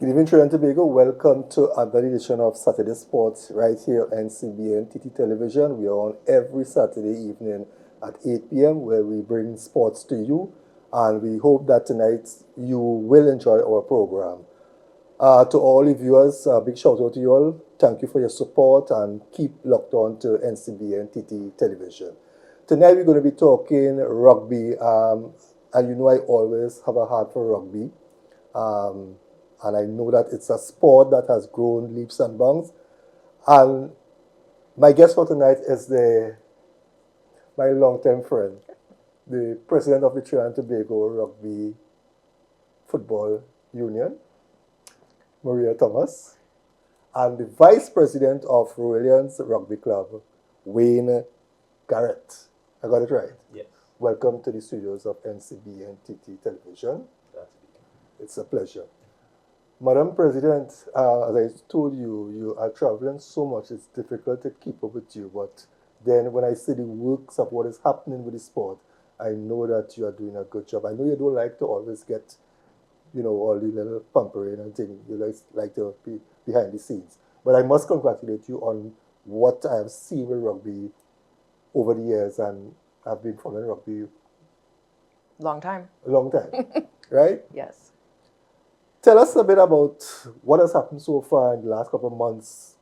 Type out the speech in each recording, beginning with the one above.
Good evening, Trinidad and Tobago. Welcome to another edition of Saturday Sports right here on CBN TT Television. We are on every Saturday evening at 8 p.m. where we bring sports to you. And we hope that tonight you will enjoy our program. To all the viewers, a big shout out to you all. Thank you for your support and keep locked on to NCBN TT Television. Tonight we're going to be talking rugby. And you know I always have a heart for rugby. And I know that it's a sport that has grown leaps and bounds. And my guest for tonight is my long-term friend, the president of the Trinidad and Tobago Rugby Football Union, Maria Thomas, and the vice president of Royalians Rugby Club, Wayne Garrett. I got it right? Yes. Welcome to the studios of NCB and TT Television. It's a pleasure. Madam President, as I told you, you are traveling so much, it's difficult to keep up with you. But then when I see the works of what is happening with the sport, I know that you are doing a good job. I know you don't like to always get, all the little pampering and things. You like to be behind the scenes. But I must congratulate you on what I have seen with rugby over the years, and I've been following rugby long time, right? Yes. Tell us a bit about what has happened so far in the last couple of months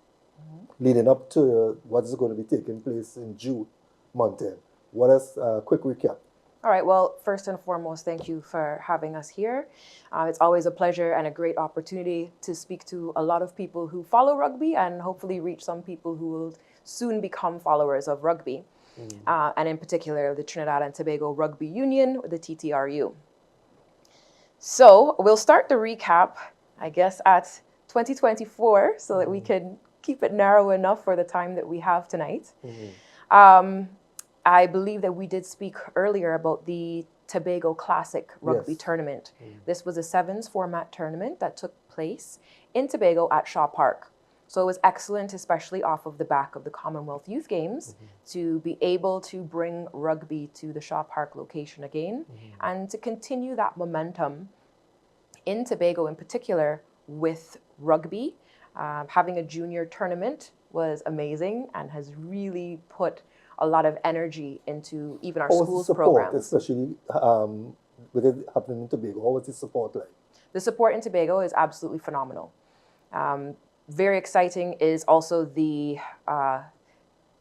leading up to what is going to be taking place in June month end. What is a quick recap? All right. Well, first and foremost, thank you for having us here. It's always a pleasure and a great opportunity to speak to a lot of people who follow rugby and hopefully reach some people who will soon become followers of rugby. And in particular, the Trinidad and Tobago Rugby Union, or the TTRU. So we'll start the recap, I guess, at 2024 so that we can keep it narrow enough for the time that we have tonight. I believe that we did speak earlier about the Tobago Classic Rugby Tournament. This was a sevens format tournament that took place in Tobago at Shaw Park. So it was excellent, especially off of the back of the Commonwealth Youth Games, to be able to bring rugby to the Shaw Park location again and to continue that momentum in Tobago in particular with rugby. Having a junior tournament was amazing and has really put a lot of energy into even our schools programs. Especially with it happening in Tobago, how was the support like? The support in Tobago is absolutely phenomenal. Very exciting is also the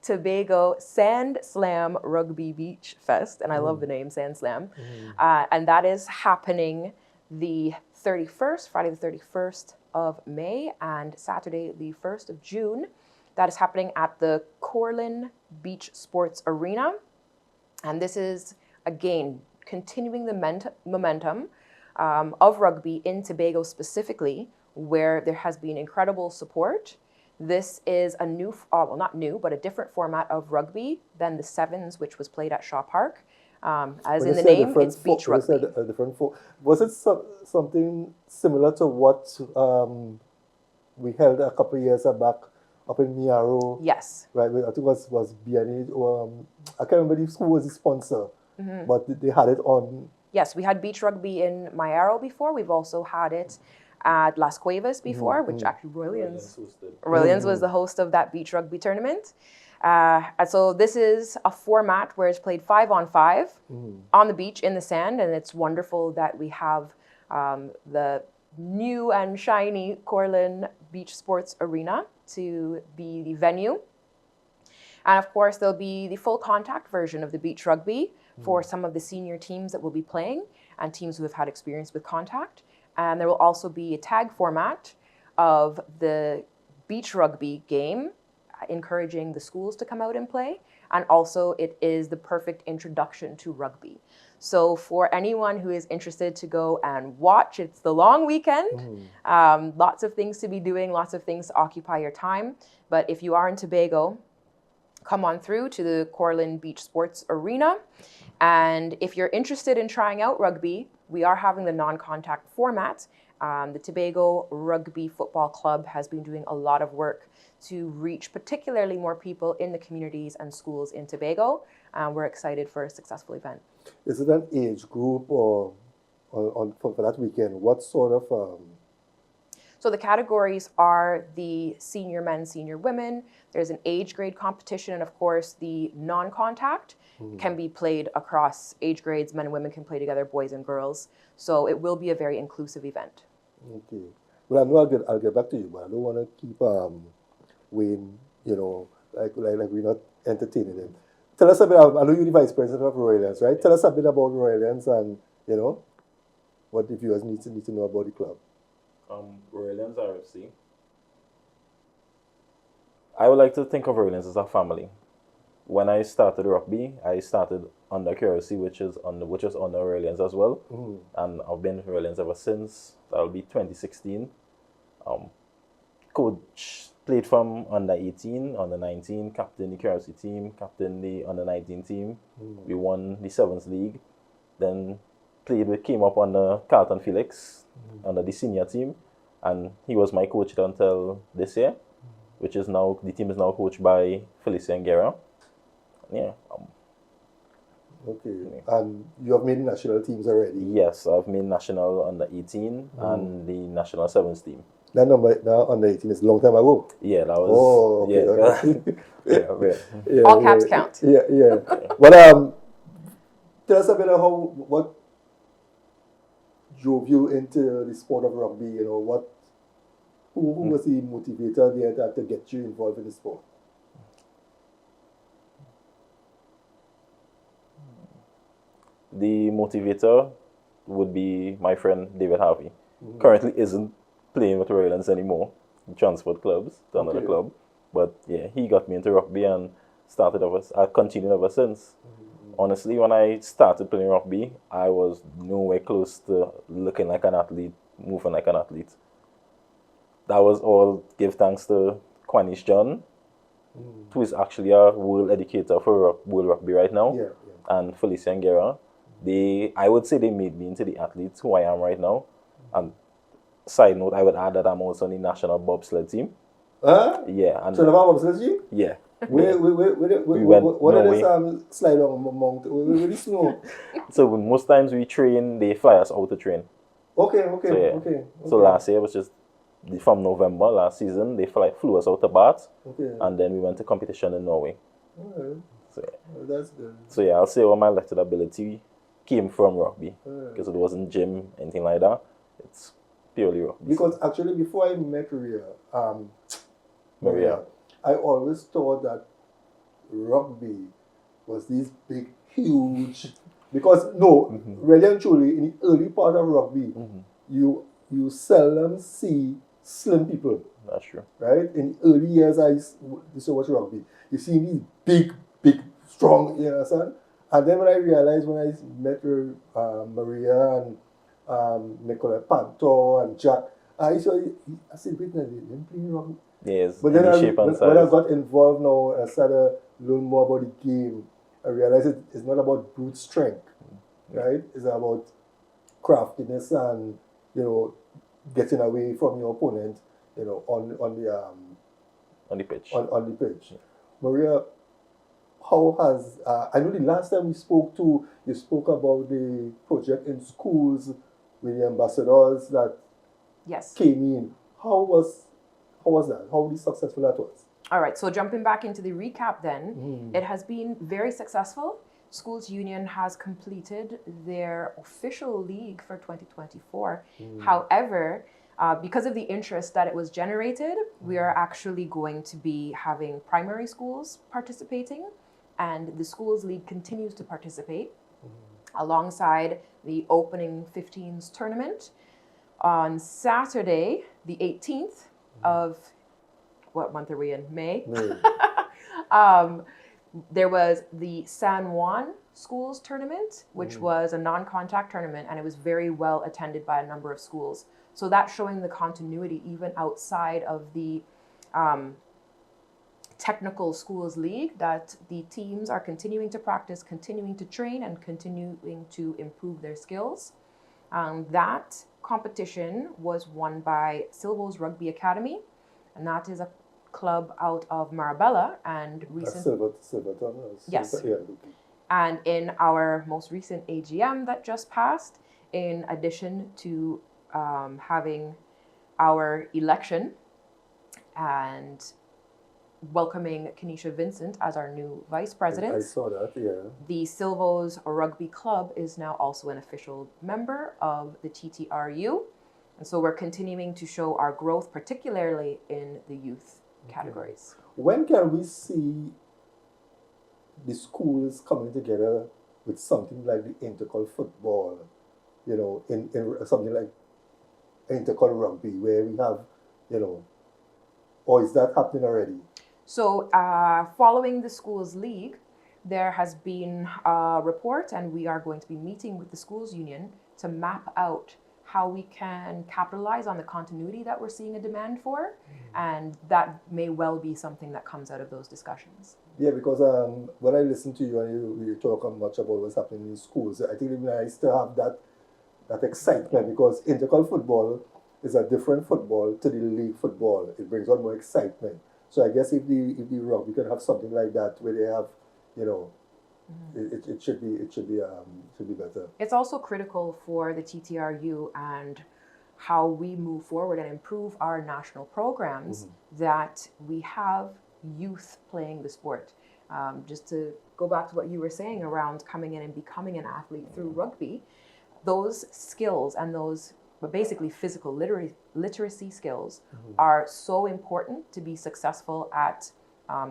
Tobago Sand Slam Rugby Beach Fest, and I love the name Sand Slam. And that is happening the 31st, Friday the 31st of May, and Saturday the 1st of June. That is happening at the Corlin Beach Sports Arena. And this is, again, continuing the momentum of rugby in Tobago specifically, where there has been incredible support. This is a new, well, not new, but a different format of rugby than the sevens, which was played at Shaw Park. As in the name, it's beach rugby. Was it something similar to what we held a couple of years back up in Miaro? Yes. Right, I think it was BNA. I can't remember who was the sponsor, but they had it on. Yes, we had beach rugby in Miaro before. We've also had it at Las Cuevas before, which actually Royalians was the host of that beach rugby tournament. And so this is a format where it's played 5-on-5 on the beach in the sand, and it's wonderful that we have the new and shiny Corlin Beach Sports Arena to be the venue. And of course, there'll be the full contact version of the beach rugby for some of the senior teams that will be playing and teams who have had experience with contact. And there will also be a tag format of the beach rugby game, encouraging the schools to come out and play. And also it is the perfect introduction to rugby. So for anyone who is interested to go and watch, it's the long weekend. Lots of things to be doing, lots of things to occupy your time. But if you are in Tobago, come on through to the Corlin Beach Sports Arena. And if you're interested in trying out rugby, we are having the non-contact format. The Tobago Rugby Football Club has been doing a lot of work to reach particularly more people in the communities and schools in Tobago. We're excited for a successful event. Is it an age group or for that weekend? What sort of So the categories are the senior men, senior women. There's an age grade competition, and of course the non-contact can be played across age grades. Men and women can play together, boys and girls. So it will be a very inclusive event. Okay. Well, I know I'll get back to you, but I don't want to keep Wayne, like we're not entertaining him. Tell us a bit. I know you're the vice president of Royalians, right? Tell us a bit about Royalians and what the viewers need to know about the club. Royalians RFC. I would like to think of Royalians as a family. When I started rugby, I started under QRC, which is under Royalians as well, and I've been with Royalians ever since. That'll be 2016. Coach played from under 18, under 19, captain the QRC team, captain the under 19 team. We won the Sevens League. Then came up under Carlton Felix under the senior team, and he was my coach until this year, which is now the team is now coached by Felicia Guerra. Yeah. Okay. And you have made national teams already? Yes, I've made national under 18 and the national sevens team. That number now under 18 is a long time ago. Yeah, that was. Oh, okay. Yeah. All caps count. Yeah. Well, tell us a bit about what drove you into the sport of rugby. Who was the motivator there to get you involved in the sport? The motivator would be my friend David Harvey. Currently isn't playing with Royalians anymore. He transferred clubs to another club. But yeah, he got me into rugby and I continued ever since. Honestly, when I started playing rugby, I was nowhere close to looking like an athlete, moving like an athlete. That was all give thanks to Quanish John, who is actually a world educator for world rugby right now, and Felicia Guerra. I would say they made me into the athlete who I am right now. And side note, I would add that I'm also on the national bobsled team. Huh? Yeah. And so the bobsled team? Yeah. What are they slide on mountain? Where the snow? So most times we train, they fly us out to train. Okay. So last year was just from November last season, they flew us out to Bath, and then we went to competition in Norway. Alright. So yeah. That's good. So yeah, I'll say all my elected ability came from rugby, because it wasn't gym, anything like that. It's purely rugby. Because actually, before I met Maria, I always thought that rugby was this big, huge. Because really and truly, in the early part of rugby, you seldom see slim people. That's true. Right? In the early years, I used to watch rugby. You see these big, strong, you understand? And then when I realized, when I met Maria and Nicolette Panto and Jack, I said, wait a minute, they're playing rugby. Yes, but then when I got involved now, I started to learn more about the game. I realized it's not about brute strength, right? It's about craftiness and, getting away from your opponent, on the pitch. On the pitch. Maria, how has I know the last time we spoke you spoke about the project in schools with the ambassadors that came in. How was that? How successful that was? All right, so jumping back into the recap then, it has been very successful. Schools Union has completed their official league for 2024. However, because of the interest that it was generated, we are actually going to be having primary schools participating, and the schools league continues to participate alongside the opening 15s tournament. On Saturday, the 18th of, what month are we in? May? There was the San Juan Schools Tournament, which was a non-contact tournament, and it was very well attended by a number of schools. So that's showing the continuity even outside of the technical schools league, that the teams are continuing to practice, continuing to train, and continuing to improve their skills. That competition was won by Silvo's Rugby Academy, and that is a club out of Marabella, and Silverton. Yes. And in our most recent AGM that just passed, in addition to having our election and welcoming Kenesha Vincent as our new vice president. I saw that, yeah. The Silvos Rugby Club is now also an official member of the TTRU. And so we're continuing to show our growth, particularly in the youth categories. When can we see the schools coming together with something like the intercol football, you know, in something like intercol rugby, where we have, you know, or is that happening already? So following the schools league, there has been a report, and we are going to be meeting with the schools union to map out how we can capitalize on the continuity that we're seeing a demand for, and that may well be something that comes out of those discussions. Yeah, because when I listen to you and you talk much about what's happening in schools, I think it'd be nice to have that excitement, because intercol football is a different football to the league football. It brings on more excitement. So I guess if the rugby can have something like that where they have, you know, it should be better. It's also critical for the TTRU and how we move forward and improve our national programs that we have youth playing the sport. Just to go back to what you were saying around coming in and becoming an athlete through rugby, those skills and those basically physical literacy skills are so important to be successful at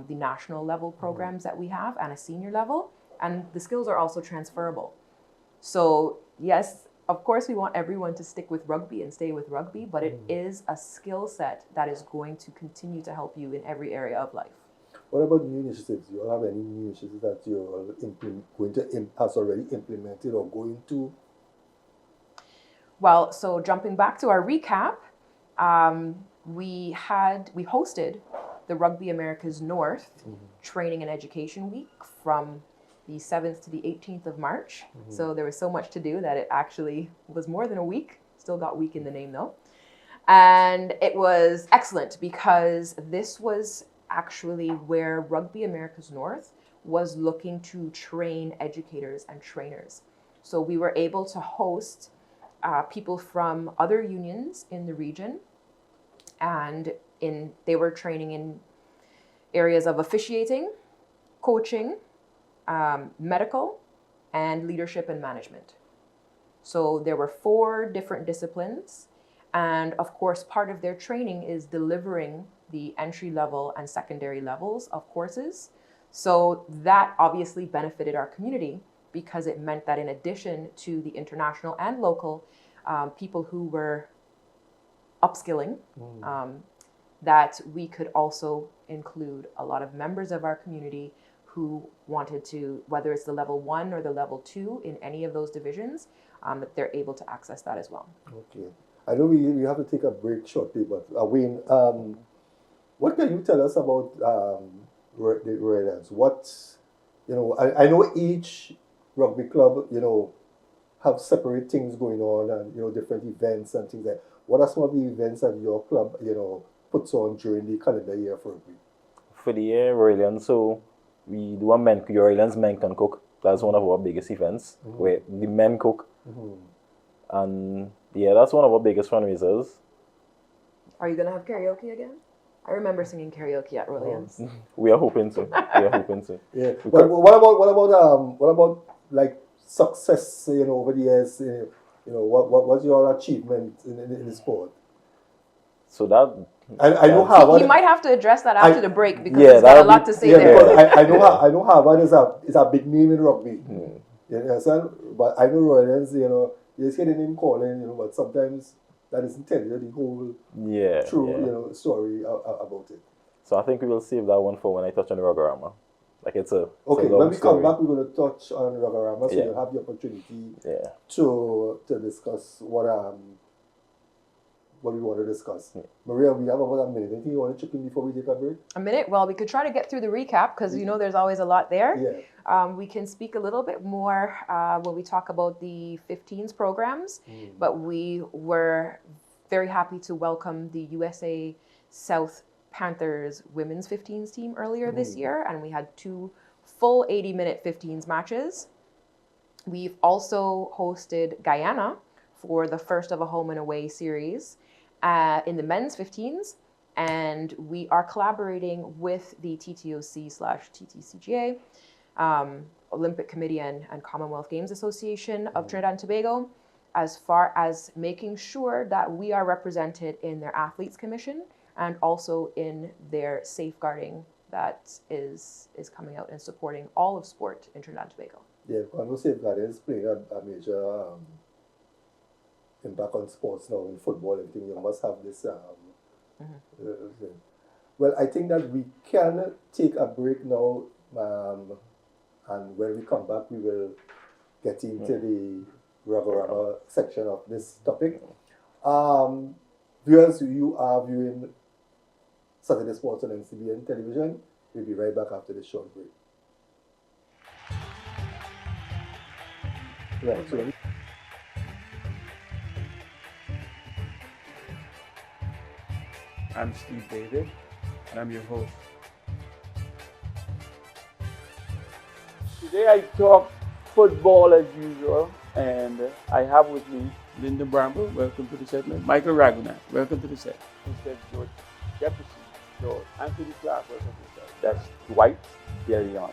the national level programs that we have and a senior level. And the skills are also transferable. So yes, of course we want everyone to stick with rugby and stay with rugby, but it is a skill set that is going to continue to help you in every area of life. What about new initiatives? Do you have any new initiatives that you're has already implemented or going to? Well, so jumping back to our recap, we hosted the Rugby Americas North Training and Education Week from the 7th to the 18th of March. So there was so much to do that it actually was more than a week. Still got week in the name though. And it was excellent because this was actually where Rugby Americas North was looking to train educators and trainers. So we were able to host people from other unions in the region, and they were training in areas of officiating, coaching, medical, and leadership and management. So there were 4 different disciplines, and of course part of their training is delivering the entry level and secondary levels of courses. So that obviously benefited our community because it meant that in addition to the international and local people who were upskilling, that we could also include a lot of members of our community who wanted to, whether it's the level 1 or the level 2 in any of those divisions, that they're able to access that as well. Okay. I know we have to take a break shortly, but Wayne, what can you tell us about the Royals? What, you know, I know each rugby club, you know, have separate things going on and, you know, different events and things like that. What are some of the events that your club, you know, puts on during the calendar year for rugby? For the year, Royals, so we do a Royals Men Can Cook. That's one of our biggest events where the men cook. And yeah, that's one of our biggest fundraisers. Are you going to have karaoke again? I remember singing karaoke at Royals. We are hoping to. Yeah. But what about like success, you know, over the years? You know, what's your achievement in the sport? So that I know Harvard. You might have to address that after the break because he's got a lot to say there. Because I know Harvard is a big name in rugby. You understand? But I know Royals, you know, you just hear the name calling, you know, but sometimes that isn't telling you the whole true, you know, story about it. So I think we will save that one for when I touch on Ruggarama. Like it's a okay. When we come back, we're going to touch on Ruggarama, so you'll have the opportunity to discuss what we want to discuss. Maria, we have about a minute. Anything you want to chip in before we take a break? A minute? Well, we could try to get through the recap because you know there's always a lot there. Yeah. We can speak a little bit more when we talk about the 15s programs, but we were very happy to welcome the USA South Panthers women's 15s team earlier this year, and we had 2 full 80-minute 15s matches. We've also hosted Guyana for the first of a home and away series. in the men's 15s. And we are collaborating with the TTOC/TTCGA, Olympic Committee and Commonwealth Games Association of Trinidad and Tobago, as far as making sure that we are represented in their athletes commission and also in their safeguarding that is coming out and supporting all of sport in Trinidad and Tobago. Yeah, I know safeguarding is playing a major impact on sports now, in football, everything. You must have this thing. Well, I think that we can take a break now, and when we come back, we will get into the rubber section of this topic. Viewers, you are viewing Saturday Sports on NCBN television. We'll be right back after this short break. Right, so I'm Steve David, and I'm your host. Today I talk football as usual, and I have with me Linda Bramble, welcome to the segment. Michael Ragunac, welcome to the set. Instead George Jefferson, George Anthony Clark, welcome to the set. That's Dwight DeLeon.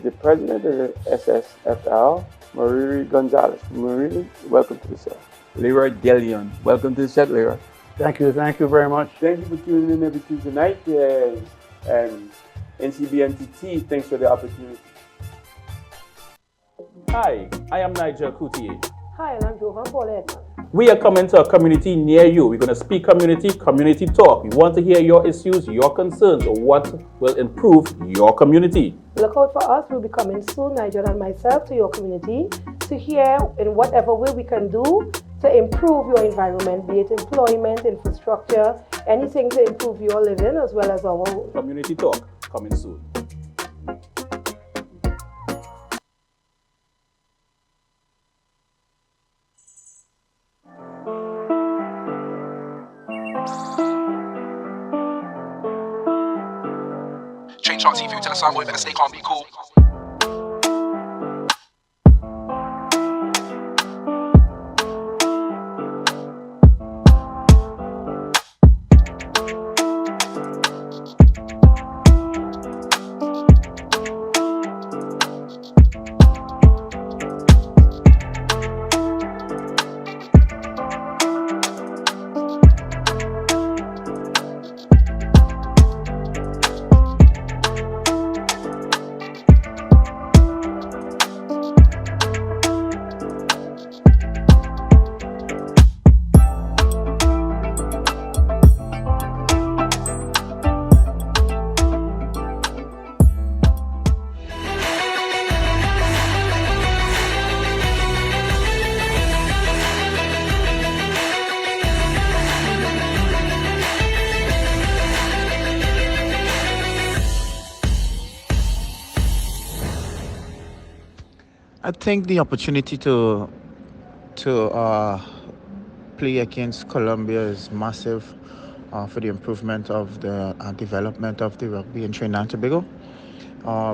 The president of the SSFL, Marie Gonzalez. Marie, welcome to the set. Leroy DeLeon, welcome to the set, Leroy. Thank you very much. Thank you for tuning in every Tuesday night, and NCBNTT, thanks for the opportunity. Hi, I am Nigel Coutier. Hi, and I'm Jovan Paulette. We are coming to a community near you. We're going to speak community talk. We want to hear your issues, your concerns, or what will improve your community. Look out for us. We'll be coming soon, Nigel and myself, to your community to hear in whatever way we can do to improve your environment, be it employment, infrastructure, anything to improve your living as well as our own. Community talk coming soon. Change on TV to the sound boy, better stay calm, be cool. I think the opportunity to play against Colombia is massive for the improvement of the development of the rugby in Trinidad and Tobago.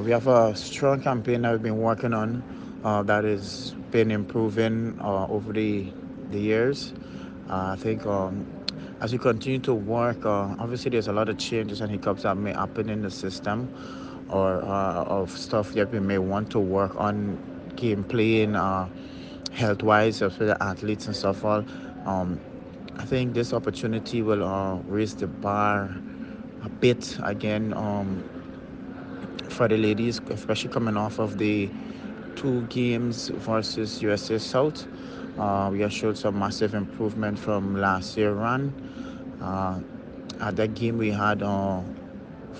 We have a strong campaign that we've been working on that has been improving over the years. I think as we continue to work, obviously there's a lot of changes and hiccups that may happen in the system or of stuff that we may want to work on gameplay and health-wise for the athletes and stuff all. I think this opportunity will raise the bar a bit again for the ladies, especially coming off of the 2 games versus USA South. We have showed some massive improvement from last year run. At that game we had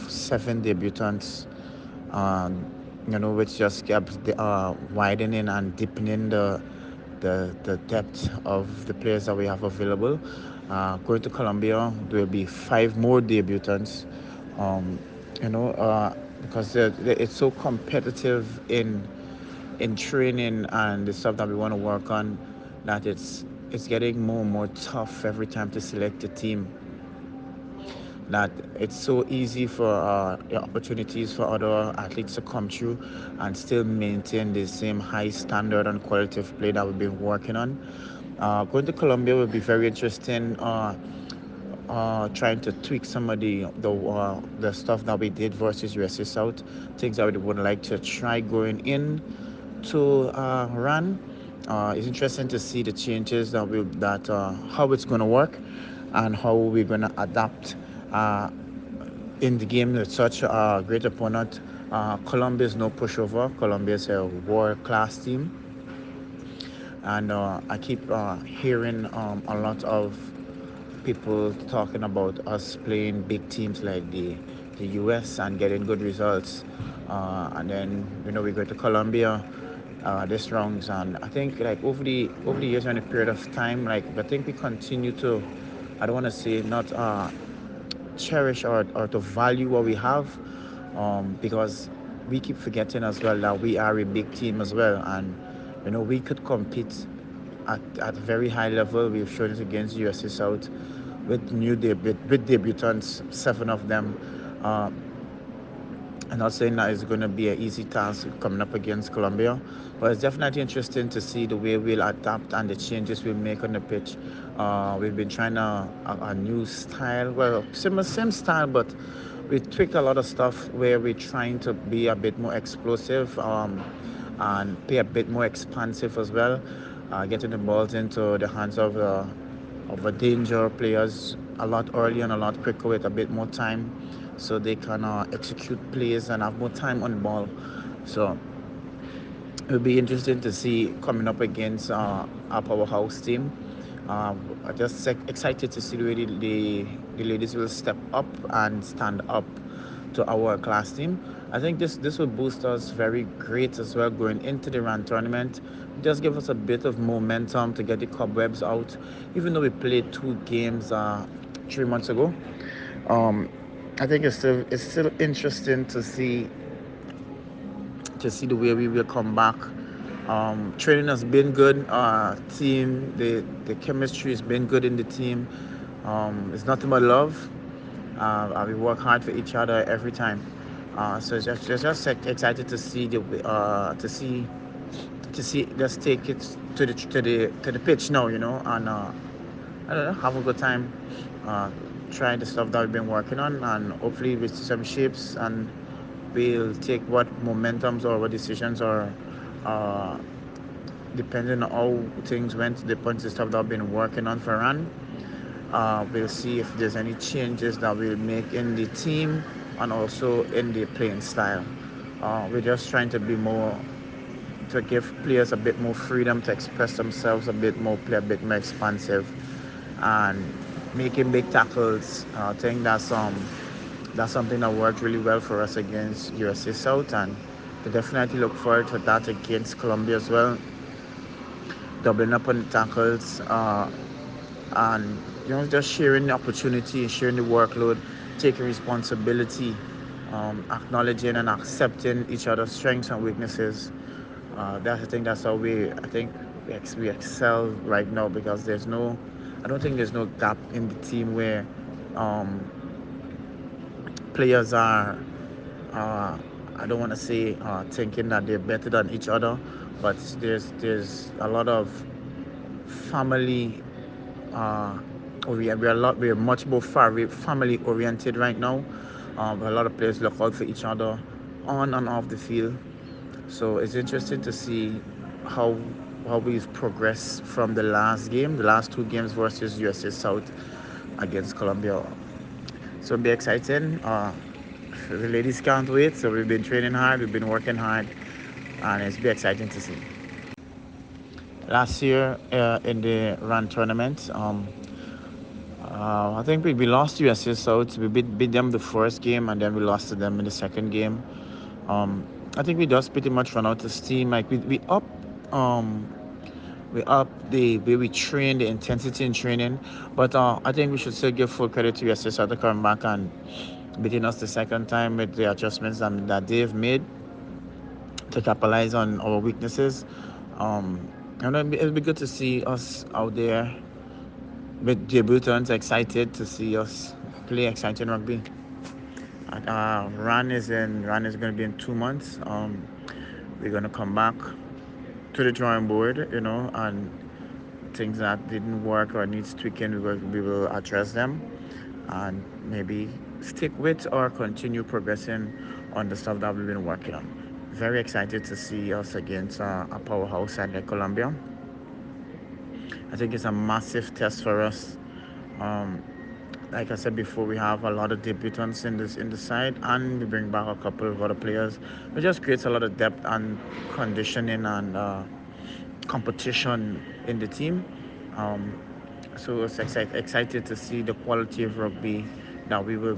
7 debutants, which just kept widening and deepening the depth of the players that we have available. Going to Colombia, there will be 5 more debutants, because it's so competitive in training and the stuff that we want to work on, that it's getting more and more tough every time to select a team. That it's so easy for opportunities for other athletes to come through and still maintain the same high standard and quality of play that we've been working on. Going to Colombia will be very interesting trying to tweak some of the stuff that we did versus USA South, things that we would like to try going in to run. It's interesting to see the changes that how it's going to work and how we're going to adapt in the game with such a great opponent. Colombia is no pushover. Colombia is a world class team, and I keep hearing a lot of people talking about us playing big teams like the US and getting good results. And then we go to Colombia this rounds, and I think like over the years and a period of time, like I think we continue to, I don't want to say not cherish or to value what we have, because we keep forgetting as well that we are a big team as well, and we could compete at a very high level. We've shown it against USA South with with debutants, 7 of them. Uh, I'm not saying that it's going to be an easy task coming up against Colombia, but it's definitely interesting to see the way we'll adapt and the changes we'll make on the pitch. We've been trying a new style, well, same style, but we tweaked a lot of stuff where we're trying to be a bit more explosive, and be a bit more expansive as well, getting the balls into the hands of a danger players a lot earlier and a lot quicker with a bit more time, so they can execute plays and have more time on the ball. So it'll be interesting to see coming up against our powerhouse team. I'm just excited to see the way the ladies will step up and stand up to our class team. I think this will boost us very great as well going into the run tournament. Just give us a bit of momentum to get the cobwebs out. Even though we played 2 games 3 months ago, um, I think it's still interesting to see the way we will come back. Training has been good. Team, the chemistry has been good in the team. It's nothing but love. We work hard for each other every time. So it's just excited to see let's take it to the pitch now, and I don't know, have a good time. Uh, Try the stuff that we've been working on, and hopefully with some shapes, and we'll take what momentums or what decisions or uh, depending on how things went, the points and stuff that I've been working on for run. We'll see if there's any changes that we'll make in the team and also in the playing style. We're just trying to be more to give players a bit more freedom to express themselves a bit more, play a bit more expansive, and making big tackles. I think that's something that worked really well for us against USA South, and we definitely look forward to that against Colombia as well. Doubling up on the tackles, and just sharing the opportunity, sharing the workload, taking responsibility, acknowledging and accepting each other's strengths and weaknesses. I think that's how I think we excel right now, because I don't think there's no gap in the team where um, players are, uh, I don't want to say thinking that they're better than each other, but there's a lot of family. We're much more family oriented right now. A lot of players look out for each other on and off the field. So it's interesting to see how we've progressed from the last 2 games versus USA South against Colombia. So it'll be exciting. The ladies can't wait. So we've been training hard, we've been working hard, and it's be exciting to see. Last year in the run tournament, I think we lost to USA South. We beat them the first game, and then we lost to them in the second game. I think we just pretty much run out of steam. Like um, we up the way we train, the intensity in training. But I think we should still give full credit to USA South to come back and beating us the second time with the adjustments that they've made to capitalize on our weaknesses. Um, and it'll be good to see us out there with debutants, excited to see us play exciting rugby. Run is going to be in 2 months. We're going to come back to the drawing board, and things that didn't work or needs tweaking, we will address them. and maybe stick with or continue progressing on the stuff that we've been working on. Very excited to see us against a powerhouse side like Colombia. I think it's a massive test for us. Um, like I said before, we have a lot of debutants in the side, and we bring back a couple of other players. It just creates a lot of depth and conditioning and competition in the team. Um, so it's excited to see the quality of rugby that we will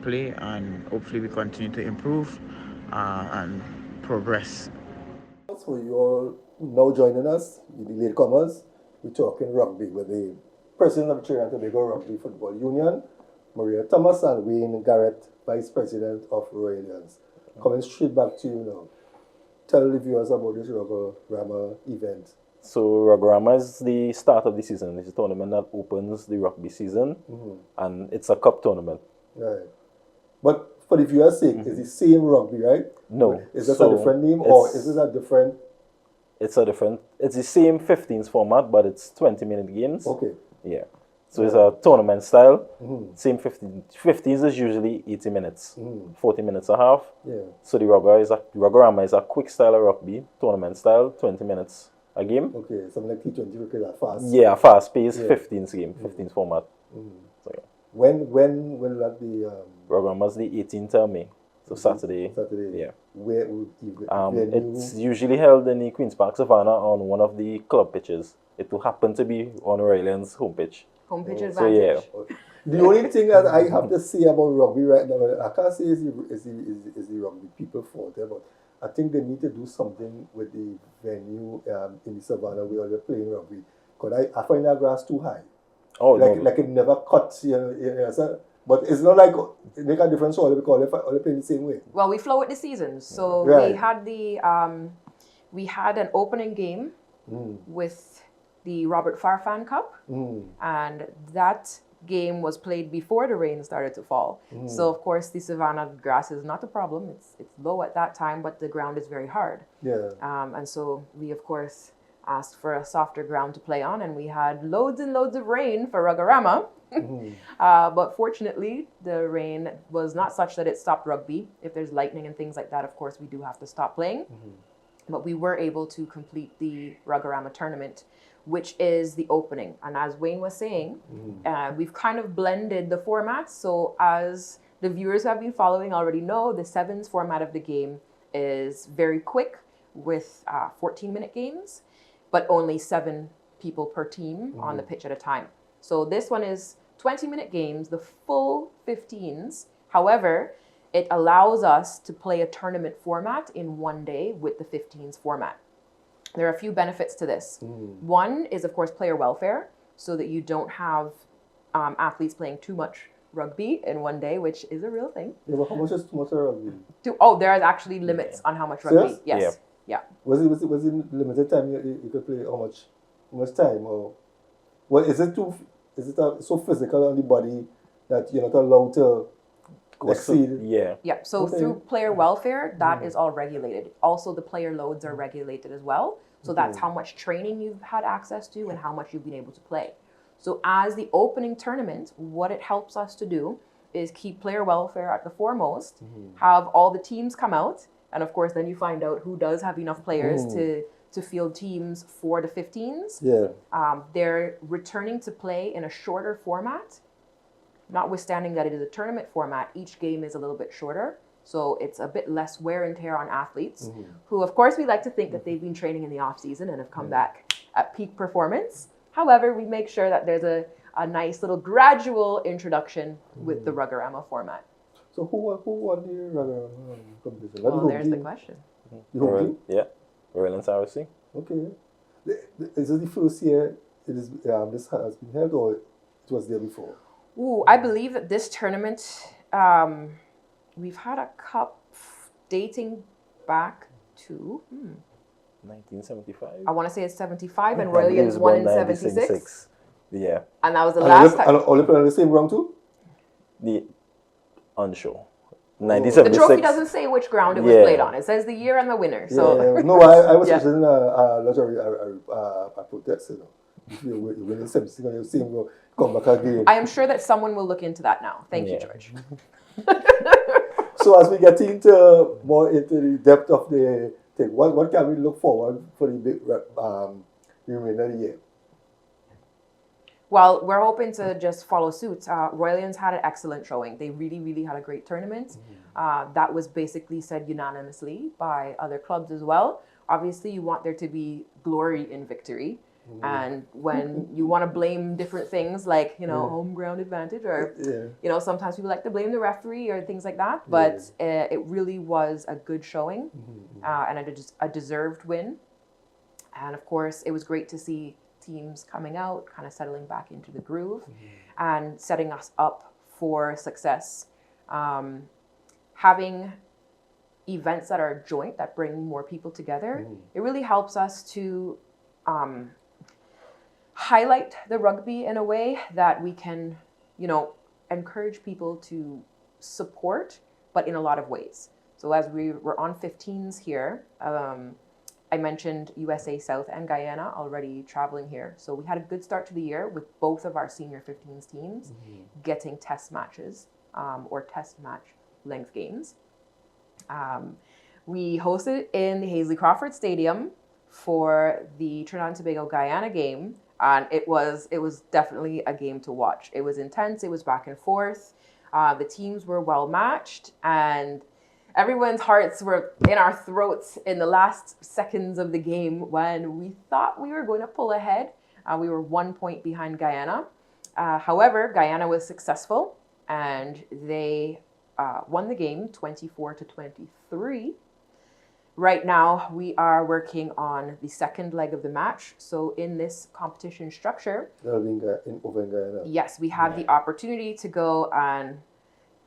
play, and hopefully we continue to improve and progress. So you all now joining us, the latecomers. We're talking rugby with the president of Trinidad and Tobago Rugby Football Union, Maria Thomas, and Wayne Garrett, vice president of Royalians. Coming straight back to you now. Tell the viewers about this Rugby event. So Rugorama is the start of the season. It's a tournament that opens the rugby season, and it's a cup tournament. Right. But for the viewers' sake, it's the same rugby, right? No. Is this a different name, or is it a different? It's the same 15s format, but it's 20-minute games. Okay. Yeah. So it's a tournament style. Same 15s is usually 80 minutes, 40 minutes a half. Yeah. So the Rugorama is a quick style of rugby, tournament style, 20 minutes a game. Okay, something like T20 cricket, that fast. Yeah, fast paced 15s game, 15s format. So yeah. When will that be? Rugorama's the 18th of May. So Saturday. Saturday. Yeah. Where would it's usually held in the Queen's Park Savannah on one of the club pitches. It will happen to be on Royland's home pitch. Home pitch advantage. So yeah. The only thing that I have to say about rugby right now, I can't say is the rugby people fault there, but I think they need to do something with the venue in the Savannah where they're playing rugby. Because I find that grass too high. Oh, like it never cuts, so, but it's not like it make a difference all because all play the same way. Well, we flow with the seasons. So Right. we had an opening game with the Robert Farfan Cup, and that game was played before the rain started to fall. So of course the Savannah grass is not a problem. It's low at that time, but the ground is very hard. Yeah. And so we of course asked for a softer ground to play on, and we had loads and loads of rain for Rugorama. But fortunately, the rain was not such that it stopped rugby. If there's lightning and things like that, of course, we do have to stop playing. But we were able to complete the Rugorama tournament, which is the opening. And as Wayne was saying, we've kind of blended the formats. So as the viewers who have been following already know, the sevens format of the game is very quick with 14-minute games, but only 7 people per team on the pitch at a time. So this one is 20-minute games, the full 15s. However, it allows us to play a tournament format in one day with the 15s format. There are a few benefits to this. One is, of course, player welfare, so that you don't have athletes playing too much rugby in one day, which is a real thing. Yeah, but how much is too much rugby? There are actually limits on how much rugby. Serious? Yes. Yeah. Was it limited time you could play? How much time, or what is it so physical on the body that you're not allowed to exceed? Yeah. Yeah. So through player welfare, that is all regulated. Also, the player loads are regulated as well. So that's how much training you've had access to and how much you've been able to play. So as the opening tournament, what it helps us to do is keep player welfare at the foremost, have all the teams come out, and of course then you find out who does have enough players to field teams for the 15s. Yeah. They're returning to play in a shorter format, notwithstanding that it is a tournament format. Each game is a little bit shorter, so it's a bit less wear and tear on athletes, who of course we like to think that they've been training in the off season and have come back at peak performance. However, we make sure that there's a nice little gradual introduction with the Rugorama format. So who won the Rugorama competition? Well, there's the question. The home team? Yeah. Royal RC. Okay. Is this the first year this has been held, or it was there before? Ooh, I believe that this tournament, we've had a cup dating back to 1975. I want to say it's 75, and Royalians won in 76. Yeah. And that was the last time. And only played on the same ground too? The unsure. The 1976. trophy doesn't say which ground it was played on. It says the year and the winner. So No, I was interested in a lottery. I protest, If you're winning 76 on your same ground, come back again. I am sure that someone will look into that now. Thank you, George. So as we get into more into the depth of the thing, what can we look forward for the big remainder of the year? Well, we're hoping to just follow suit. Royalians had an excellent showing. They really, really had a great tournament. That was basically said unanimously by other clubs as well. Obviously, you want there to be glory in victory. And when you want to blame different things like, home ground advantage or, sometimes people like to blame the referee or things like that. But it really was a good showing and a deserved win. And of course, it was great to see teams coming out, kind of settling back into the groove and setting us up for success. Having events that are joint, that bring more people together, it really helps us to highlight the rugby in a way that we can, encourage people to support, but in a lot of ways. So as we were on 15s here, I mentioned USA South and Guyana already traveling here. So we had a good start to the year with both of our senior 15s teams getting test matches or test match length games. We hosted in the Hazley Crawford Stadium for the Trinidad and Tobago Guyana game. And it was definitely a game to watch. It was intense. It was back and forth. The teams were well matched, and everyone's hearts were in our throats in the last seconds of the game when we thought we were going to pull ahead. We were 1 point behind Guyana. However, Guyana was successful, and they won the game 24-23. Right now, we are working on the second leg of the match. So in this competition structure, Over in Guyana. yes, we have the opportunity to go and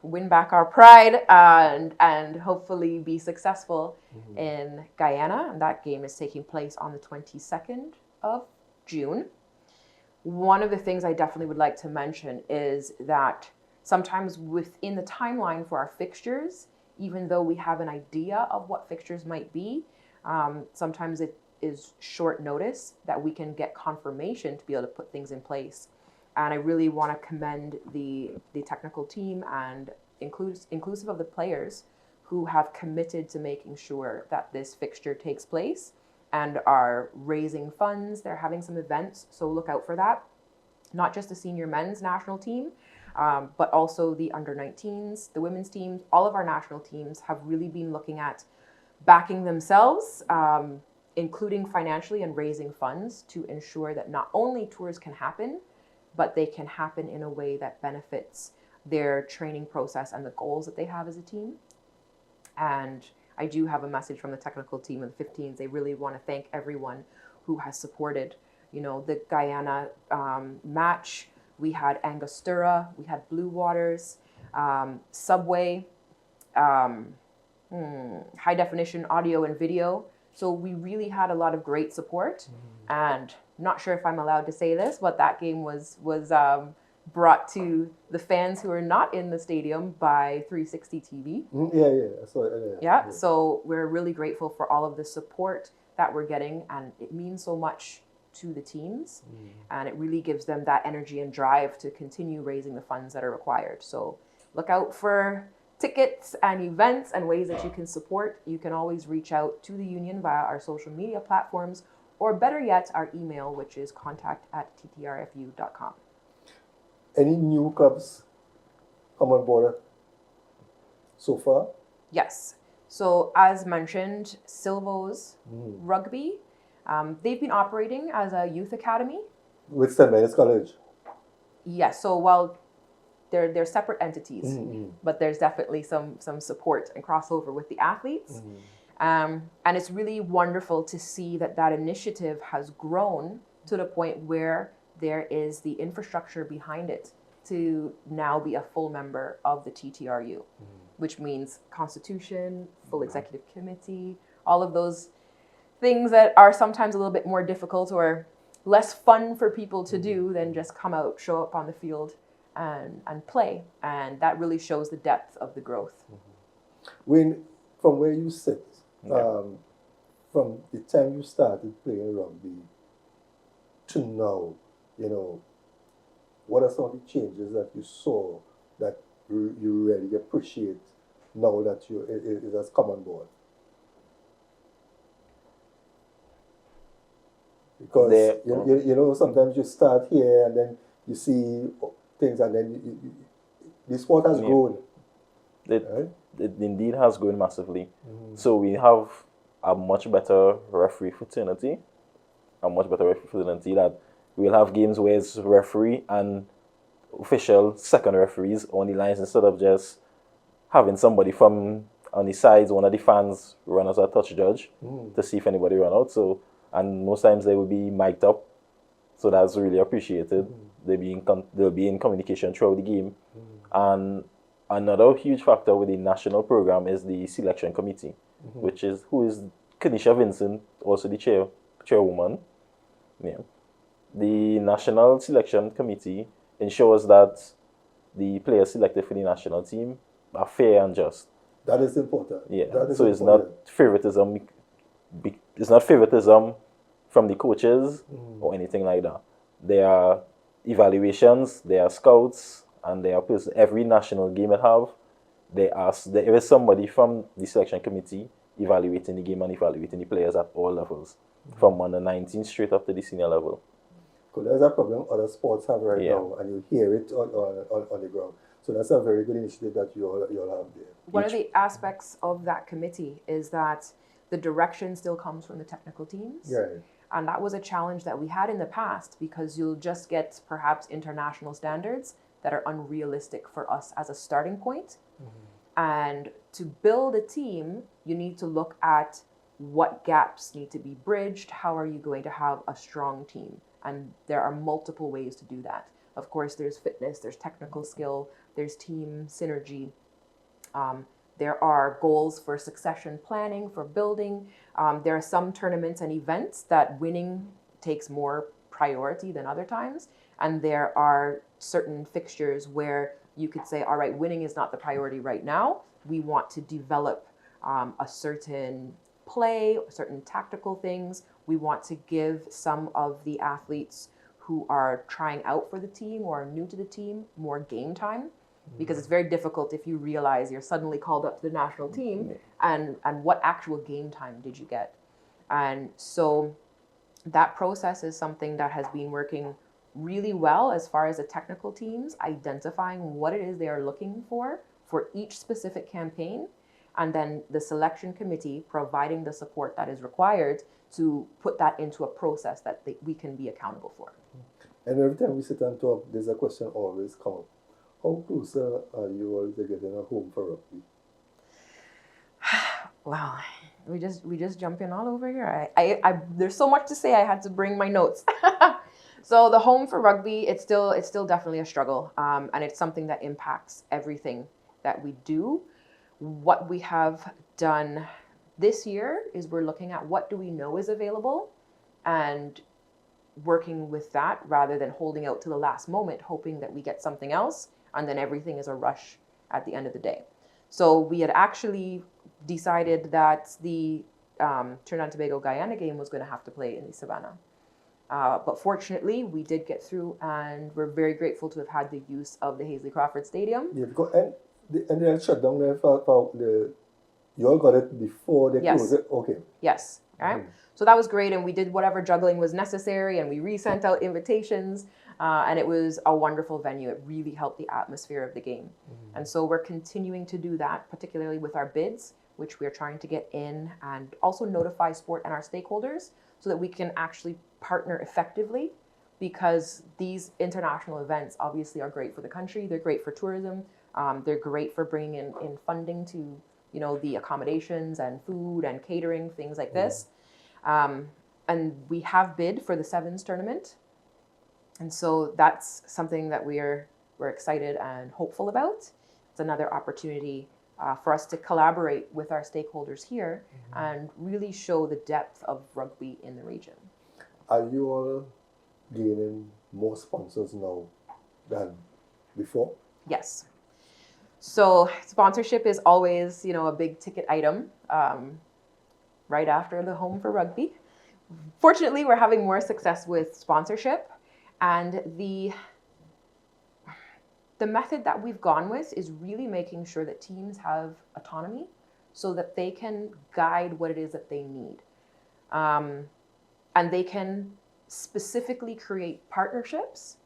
win back our pride and hopefully be successful in Guyana. And that game is taking place on the 22nd of June. One of the things I definitely would like to mention is that sometimes within the timeline for our fixtures, even though we have an idea of what fixtures might be, sometimes it is short notice that we can get confirmation to be able to put things in place. And I really want to commend the technical team and inclusive of the players who have committed to making sure that this fixture takes place and are raising funds. They're having some events, so look out for that. Not just the senior men's national team, but also the under-19s, the women's teams. All of our national teams have really been looking at backing themselves, including financially and raising funds to ensure that not only tours can happen, but they can happen in a way that benefits their training process and the goals that they have as a team. And I do have a message from the technical team of the 15s. They really want to thank everyone who has supported, the Guyana match. We had Angostura, we had Blue Waters, Subway, high definition audio and video. So we really had a lot of great support. And not sure if I'm allowed to say this, but that game was brought to the fans who are not in the stadium by 360 TV. I saw it. Yeah, so we're really grateful for all of the support that we're getting, and it means so much to the teams, and it really gives them that energy and drive to continue raising the funds that are required. So look out for tickets and events and ways that you can support. You can always reach out to the union via our social media platforms, or better yet, our email, which is contact@ttrfu.com. Any new clubs come on board so far? Yes. So as mentioned, Silvo's Rugby, they've been operating as a youth academy. With St. Mary's College? Yes. So while they're separate entities, but there's definitely some support and crossover with the athletes. And it's really wonderful to see that initiative has grown to the point where there is the infrastructure behind it to now be a full member of the TTRU, which means constitution, full executive committee, all of those things that are sometimes a little bit more difficult or less fun for people to do than just come out, show up on the field and play. And that really shows the depth of the growth. From where you sit, from the time you started playing rugby to now, what are some of the changes that you saw that you really appreciate now that it has come on board? Because you know, sometimes you start here and then you see things, and then the sport has grown. It indeed has grown massively. So we have a much better referee fraternity, that we'll have games where it's referee and official second referees on the lines, instead of just having somebody from on the sides, one of the fans run as a touch judge to see if anybody run out. So, and most times they will be mic'd up, so that's really appreciated. They'll be in communication throughout the game. And another huge factor with the national program is the selection committee, who is Kanisha Vincent, also the chairwoman. Yeah. The national selection committee ensures that the players selected for the national team are fair and just. That is important. Yeah. So it's not favoritism. It's not favoritism from the coaches or anything like that. There are evaluations, there are scouts, and there are every national game it have. There is somebody from the selection committee evaluating the game and evaluating the players at all levels, from under 19 straight up to the senior level. Cool. There's a problem other sports have right now, and you hear it on the ground. So that's a very good initiative that you all have there. One of the aspects of that committee is that the direction still comes from the technical teams. Right. And that was a challenge that we had in the past, because you'll just get perhaps international standards that are unrealistic for us as a starting point. And to build a team, you need to look at what gaps need to be bridged. How are you going to have a strong team? And there are multiple ways to do that. Of course, there's fitness, there's technical skill, there's team synergy. There are goals for succession planning, for building. There are some tournaments and events that winning takes more priority than other times. And there are certain fixtures where you could say, all right, winning is not the priority right now. We want to develop a certain play, certain tactical things. We want to give some of the athletes who are trying out for the team or are new to the team more game time. Because it's very difficult if you realize you're suddenly called up to the national team and what actual game time did you get? And so that process is something that has been working really well as far as the technical teams identifying what it is they are looking for each specific campaign, and then the selection committee providing the support that is required to put that into a process that we can be accountable for. And every time we sit and talk, there's a question always come up. How close are you all to getting a home for rugby? Wow, we just jump in all over here. I there's so much to say. I had to bring my notes. So the home for rugby, it's still definitely a struggle, and it's something that impacts everything that we do. What we have done this year is we're looking at what do we know is available, and working with that rather than holding out to the last moment, hoping that we get something else, and then everything is a rush at the end of the day. So we had actually decided that the Trinidad and Tobago Guyana game was going to have to play in the Savannah. But fortunately, we did get through, and we're very grateful to have had the use of the Hazley Crawford Stadium. Yeah, because and they shut down there for you all got it before they closed it? Okay. Yes. Right. So that was great, and we did whatever juggling was necessary, and we resent out invitations, and it was a wonderful venue. It really helped the atmosphere of the game. And so we're continuing to do that, particularly with our bids, which we're trying to get in and also notify sport and our stakeholders so that we can actually partner effectively, because these international events obviously are great for the country. They're great for tourism. They're great for bringing in funding to, the accommodations and food and catering, things like this. And we have bid for the Sevens tournament. And so that's something that we're excited and hopeful about. It's another opportunity for us to collaborate with our stakeholders here and really show the depth of rugby in the region. Are you all gaining more sponsors now than before? Yes. So sponsorship is always, a big ticket item right after the home for rugby. Fortunately, we're having more success with sponsorship, and the the method that we've gone with is really making sure that teams have autonomy so that they can guide what it is that they need. And they can specifically create partnerships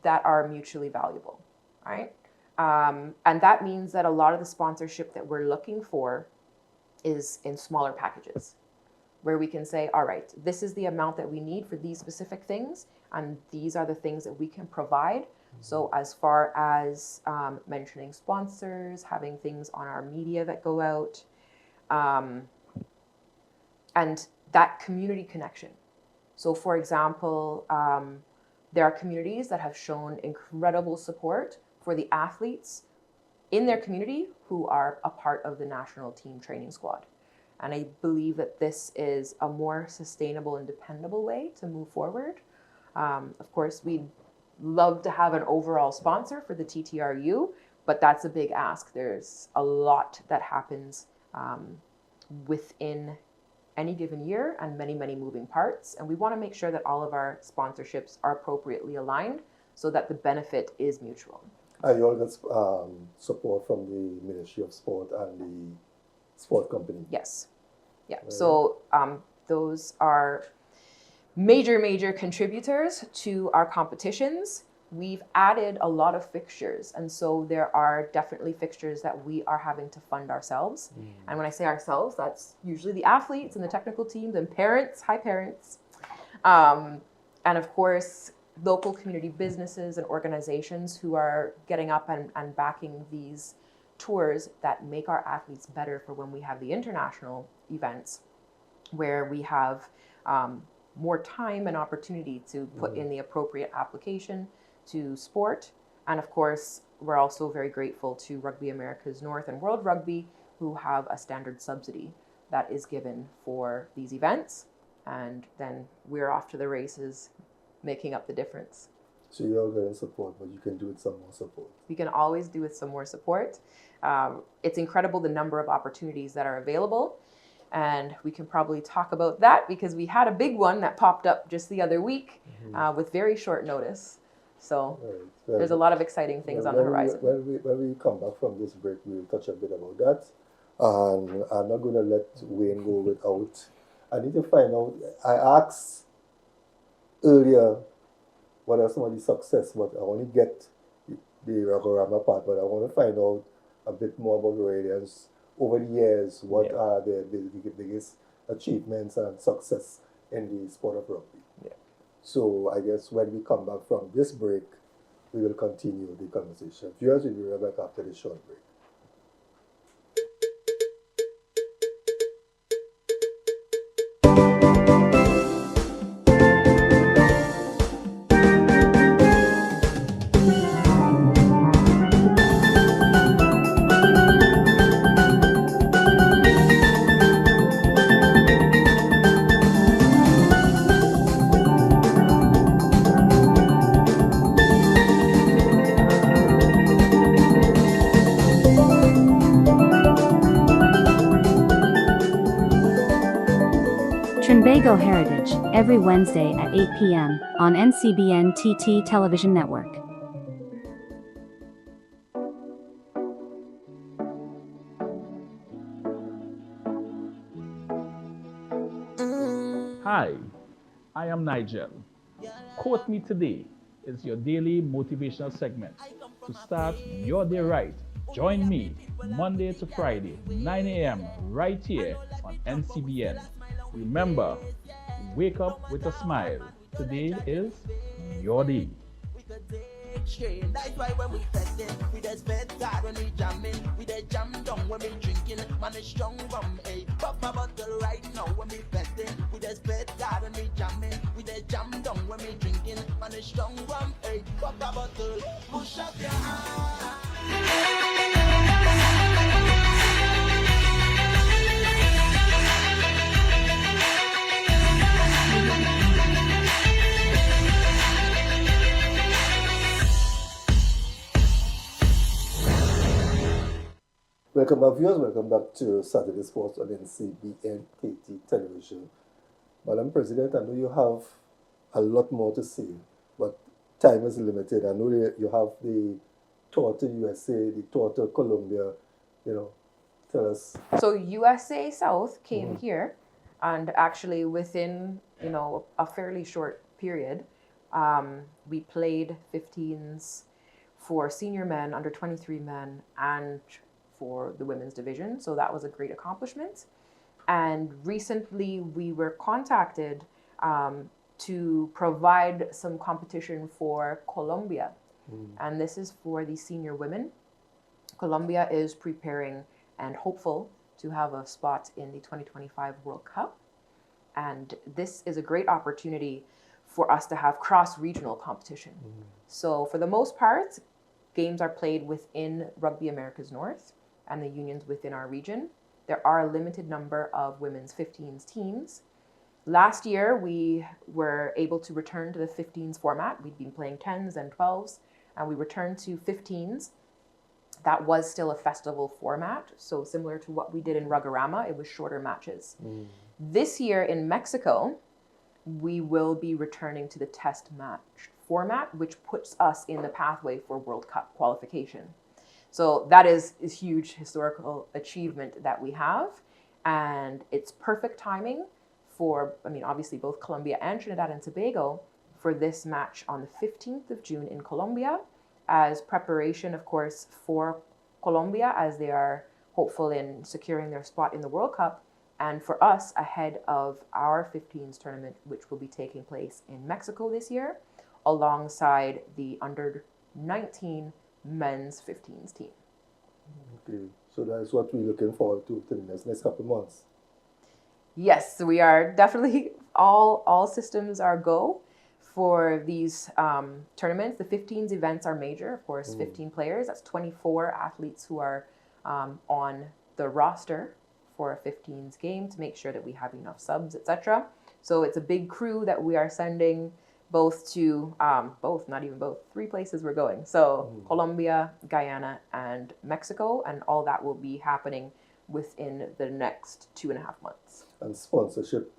that are mutually valuable, right? And that means that a lot of the sponsorship that we're looking for is in smaller packages, where we can say, all right, this is the amount that we need for these specific things, and these are the things that we can provide. So as far as mentioning sponsors, having things on our media that go out, and that community connection. So for example, there are communities that have shown incredible support for the athletes in their community who are a part of the national team training squad. And I believe that this is a more sustainable and dependable way to move forward. Of course, we'd love to have an overall sponsor for the TTRU, but that's a big ask. There's a lot that happens within any given year and many, many moving parts. And we want to make sure that all of our sponsorships are appropriately aligned so that the benefit is mutual. And you all get support from the Ministry of Sport and the sport company? Yes. Yeah. So those are major contributors to our competitions. We've added a lot of fixtures, and so there are definitely fixtures that we are having to fund ourselves. And when I say ourselves, that's usually the athletes and the technical teams and parents, hi parents, and of course local community businesses and organizations who are getting up and backing these tours that make our athletes better for when we have the international events, where we have more time and opportunity to put in the appropriate application to sport. And of course, we're also very grateful to Rugby Americas North and World Rugby, who have a standard subsidy that is given for these events. And then we're off to the races, making up the difference. So you're getting support, but you can do with some more support. We can always do with some more support. It's incredible the number of opportunities that are available. And we can probably talk about that because we had a big one that popped up just the other week with very short notice. So there's a lot of exciting things on the horizon. When we come back from this break, we'll touch a bit about that. And I'm not going to let Wayne go without. I need to find out. I asked earlier what are some of the success, but I only get the Ragorama part, but I want to find out a bit more about Royalians over the years. What are the biggest achievements and success in the sport of rugby? So I guess when we come back from this break, we will continue the conversation. Viewers, we'll be right back after this short break. Trinbago Heritage, every Wednesday at 8 p.m. on NCBN TT Television Network. Hi, I am Nigel. Quote Me Today is your daily motivational segment to start your day right. Join me Monday to Friday, 9 a.m. right here on NCBN. Remember, wake up with a smile. Today is your day. That's why when we festin', we just bet God when we jammin', we just jam down when we drinking, man it's strong rum, hey. Pop a bottle right now when we festin', we just bet God when we jammin', we just jam down when we drinking, man it's strong rum, hey. Pop a bottle, push up your hand. Welcome back, viewers. Welcome back to Saturday Sports on NCBN KT Television. Madam President, I know you have a lot more to say, but time is limited. I know that you have the toured to USA, they toured to Colombia, you know, tell us. So USA South came here, and actually within, you know, a fairly short period, we played 15s for senior men, under 23 men, and for the women's division. So that was a great accomplishment. And recently we were contacted to provide some competition for Colombia. And this is for the senior women. Colombia is preparing and hopeful to have a spot in the 2025 World Cup. And this is a great opportunity for us to have cross-regional competition. So for the most part, games are played within Rugby Americas North and the unions within our region. There are a limited number of women's 15s teams. Last year, we were able to return to the 15s format. We'd been playing 10s and 12s, and we returned to 15s. That was still a festival format, so similar to what we did in Rugorama, it was shorter matches. This year in Mexico, we will be returning to the test match format, which puts us in the pathway for World Cup qualification. So that is a huge historical achievement that we have, and it's perfect timing for, I mean, obviously both Colombia and Trinidad and Tobago for this match on the 15th of June in Colombia, as preparation, of course, for Colombia as they are hopeful in securing their spot in the World Cup, and for us ahead of our 15s tournament, which will be taking place in Mexico this year, alongside the under 19 men's 15s team. Okay, so that's what we're looking forward to in the next couple of months. Yes, we are definitely, all systems are go for these tournaments. The 15s events are major, of course, 15 players. That's 24 athletes who are on the roster for a 15s game to make sure that we have enough subs, etc. So it's a big crew that we are sending both to, three places we're going. So Colombia, Guyana, and Mexico, and all that will be happening within the next 2.5 months. And sponsorship,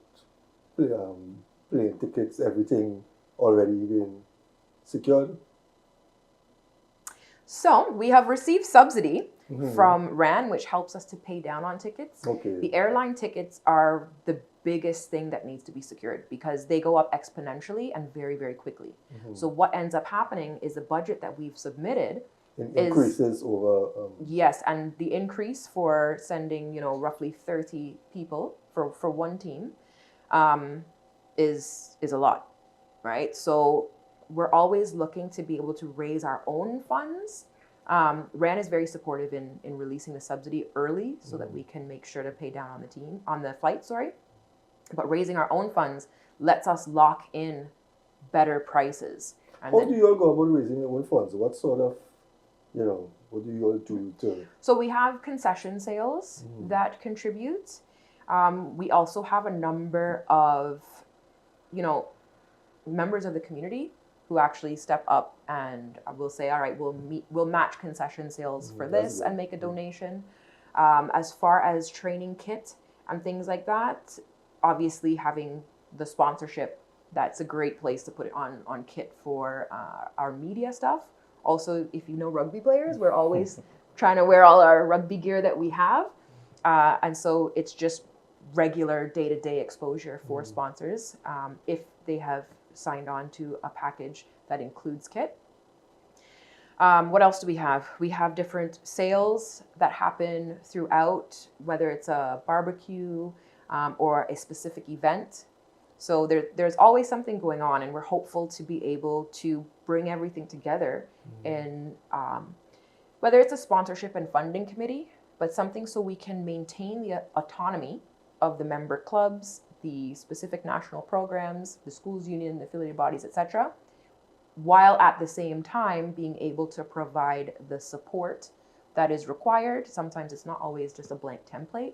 plane tickets, everything already been secured? So we have received subsidy from RAN, which helps us to pay down on tickets. Okay. The airline tickets are the biggest thing that needs to be secured because they go up exponentially and very, very quickly. So what ends up happening is the budget that we've submitted increases over... Yes, and the increase for sending, you know, roughly 30 people for one team is a lot, right? So we're always looking to be able to raise our own funds. RAN is very supportive in releasing the subsidy early so that we can make sure to pay down on the flight, sorry. But raising our own funds lets us lock in better prices. And How do you all go about raising your own funds? What sort of, you know, what do you all do to... So we have concession sales that contribute. We also have a number of, you know, members of the community who actually step up and will say, all right, we'll match concession sales for this and make a donation. As far as training kit and things like that, obviously having the sponsorship, that's a great place to put it on kit for our media stuff. Also, if you know rugby players, we're always trying to wear all our rugby gear that we have. And so it's just regular day-to-day exposure for sponsors if they have signed on to a package that includes kit. What else do we have? We have different sales that happen throughout, whether it's a barbecue or a specific event. So there's always something going on, and we're hopeful to be able to bring everything together in whether it's a sponsorship and funding committee, but something so we can maintain the autonomy of the member clubs, the specific national programs, the schools union, the affiliated bodies, etc., while at the same time being able to provide the support that is required. Sometimes it's not always just a blank template.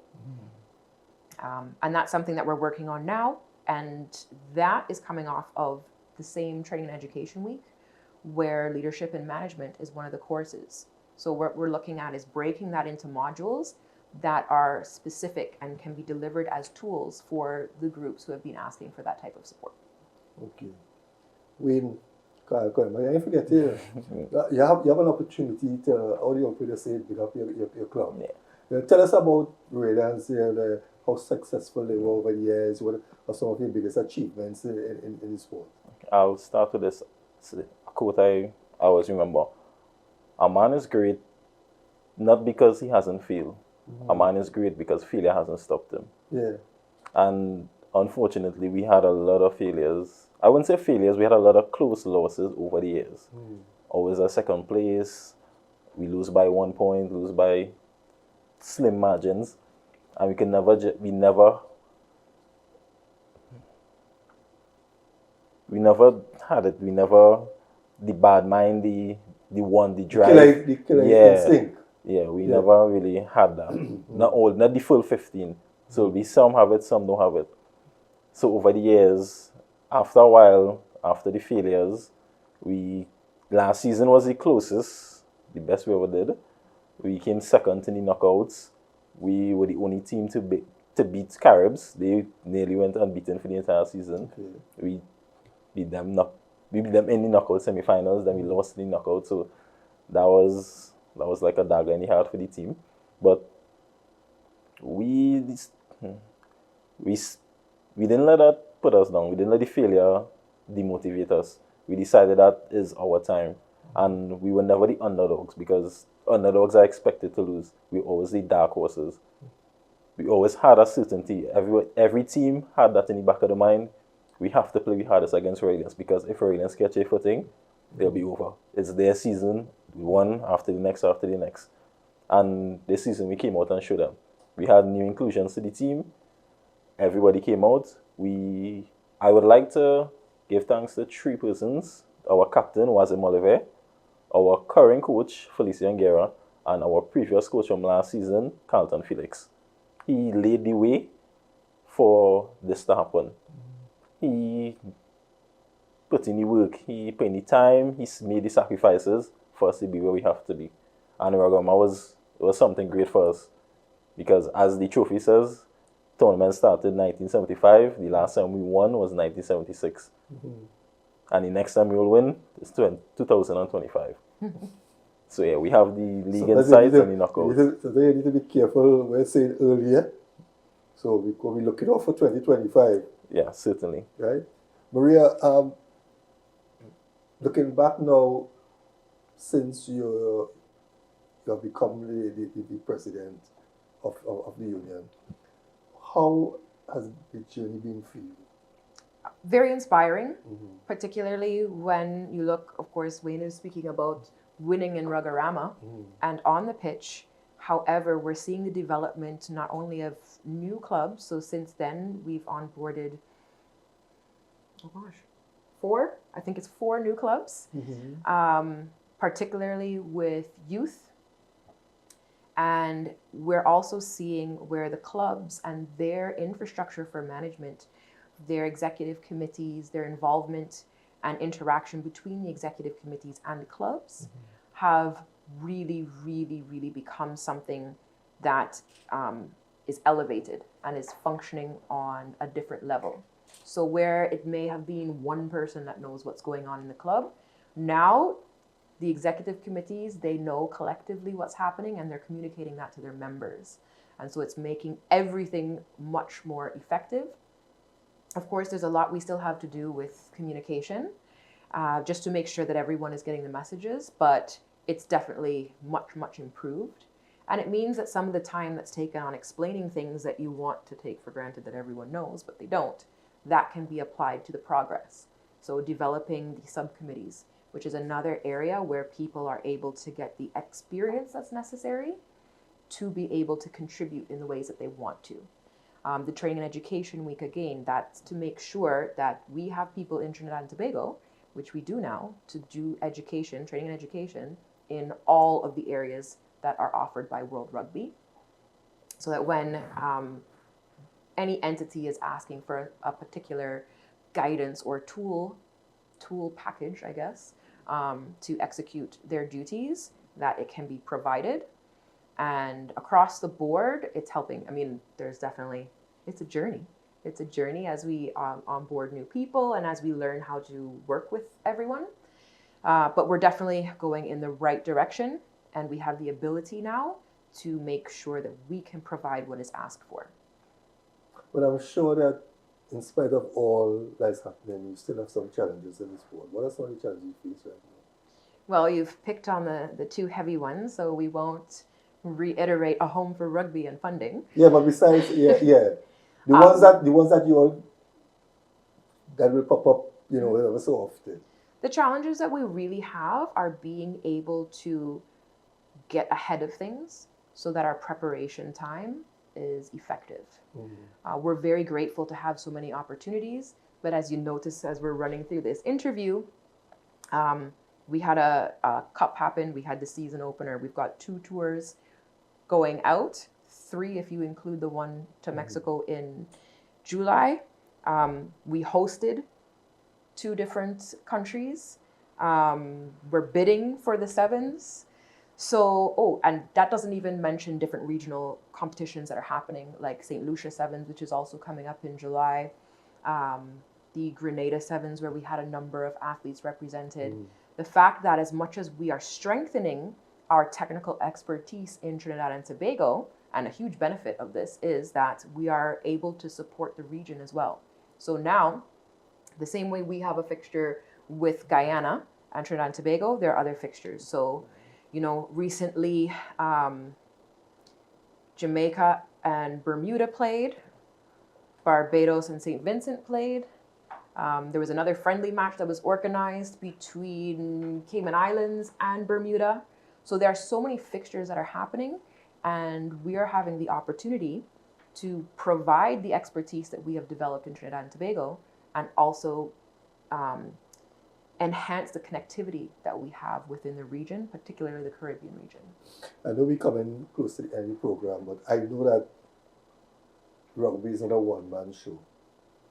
And that's something that we're working on now. And that is coming off of the same training and education week where leadership and management is one of the courses. So what we're looking at is breaking that into modules that are specific and can be delivered as tools for the groups who have been asking for that type of support. Okay. Wayne, Correct. But you forget here, you have an opportunity to, how do you want to say, build up your club. Yeah. Tell us about Radiance here, how successful they were over the years, what are some of your biggest achievements in the sport? I'll start with this quote I always remember. A man is great not because he hasn't failed. A man is great because failure hasn't stopped him. Yeah. And unfortunately, we had a lot of failures. I wouldn't say failures, we had a lot of close losses over the years. Always a second place, we lose by 1 point, lose by slim margins, and we never had it. We never, the bad mind, the drive. The killer instinct. Yeah, we never really had that. Not the full 15. So we some have it, some don't have it. So over the years, after a while, after the failures, last season was the closest, the best we ever did. We came second in the knockouts. We were the only team to beat Caribs. They nearly went unbeaten for the entire season. We beat them in the knockout semi-finals. Then we lost in the knockout. So that was like a dagger in the heart for the team. But we didn't let that put us down. We didn't let the failure demotivate us. We decided that is our time. And we were never the underdogs, because underdogs are expected to lose. We always the dark horses. We always had a certainty. Every team had that in the back of the mind. We have to play the hardest against Radiance, because if Radiance catch a footing, they'll be over. It's their season, one after the next, after the next. And this season we came out and showed them. We had new inclusions to the team. Everybody came out. I would like to give thanks to 3 persons. Our captain, Wazim Oliver, our current coach, Felician Guerra, and our previous coach from last season, Carlton Felix. He laid the way for this to happen. He put in the work, he put in the time, he made the sacrifices for us to be where we have to be. And Ragama was something great for us, because as the trophy says, tournament started in 1975. The last time we won was 1976. And the next time we will win is 2025. So yeah, we have the league insights and the knockouts. So they need to be careful when saying earlier. So we're looking out for 2025. Yeah, certainly. Right? Maria, looking back now, since you have become the president of the union, how has the journey been for you? Very inspiring, particularly when you look, of course, Wayne is speaking about winning in Ruggerama and on the pitch. However, we're seeing the development not only of new clubs. So since then, we've onboarded, 4, I think it's 4 new clubs, particularly with youth. And we're also seeing where the clubs and their infrastructure for management, their executive committees, their involvement and interaction between the executive committees and the clubs have really, really, really become something that is elevated and is functioning on a different level. So where it may have been one person that knows what's going on in the club, now the executive committees, they know collectively what's happening and they're communicating that to their members. And so it's making everything much more effective. Of course, there's a lot we still have to do with communication, just to make sure that everyone is getting the messages, but it's definitely much, much improved. And it means that some of the time that's taken on explaining things that you want to take for granted that everyone knows, but they don't, that can be applied to the progress. So developing the subcommittees, which is another area where people are able to get the experience that's necessary to be able to contribute in the ways that they want to. The Training and Education Week, again, that's to make sure that we have people in Trinidad and Tobago, which we do now, to do education, training and education in all of the areas that are offered by World Rugby, so that when any entity is asking for a particular guidance or tool package, I guess, to execute their duties, that it can be provided. And across the board, it's helping. I mean, it's a journey. It's a journey as we onboard new people and as we learn how to work with everyone. But we're definitely going in the right direction, and we have the ability now to make sure that we can provide what is asked for. But I'm sure that in spite of all that's happening, you still have some challenges in the sport. What are some of the challenges you face right now? Well, you've picked on the two heavy ones, so we won't reiterate a home for rugby and funding. Yeah, but besides, the ones that you all that will pop up, ever so often. The challenges that we really have are being able to get ahead of things so that our preparation time is effective. We're very grateful to have so many opportunities, but as you notice as we're running through this interview, we had a cup happen, we had the season opener, we've got 2 tours going out, 3 if you include the one to Mexico in July. We hosted 2 different countries. We're bidding for the sevens. So, and that doesn't even mention different regional competitions that are happening, like St. Lucia Sevens, which is also coming up in July. The Grenada Sevens, where we had a number of athletes represented. The fact that as much as we are strengthening our technical expertise in Trinidad and Tobago, and a huge benefit of this is that we are able to support the region as well. So now, the same way we have a fixture with Guyana and Trinidad and Tobago, there are other fixtures. So, recently Jamaica and Bermuda played, Barbados and St. Vincent played. There was another friendly match that was organized between Cayman Islands and Bermuda. So there are so many fixtures that are happening, and we are having the opportunity to provide the expertise that we have developed in Trinidad and Tobago, and also enhance the connectivity that we have within the region, particularly the Caribbean region. I know we're coming close to the end of the program, but I know that rugby is not a one-man show,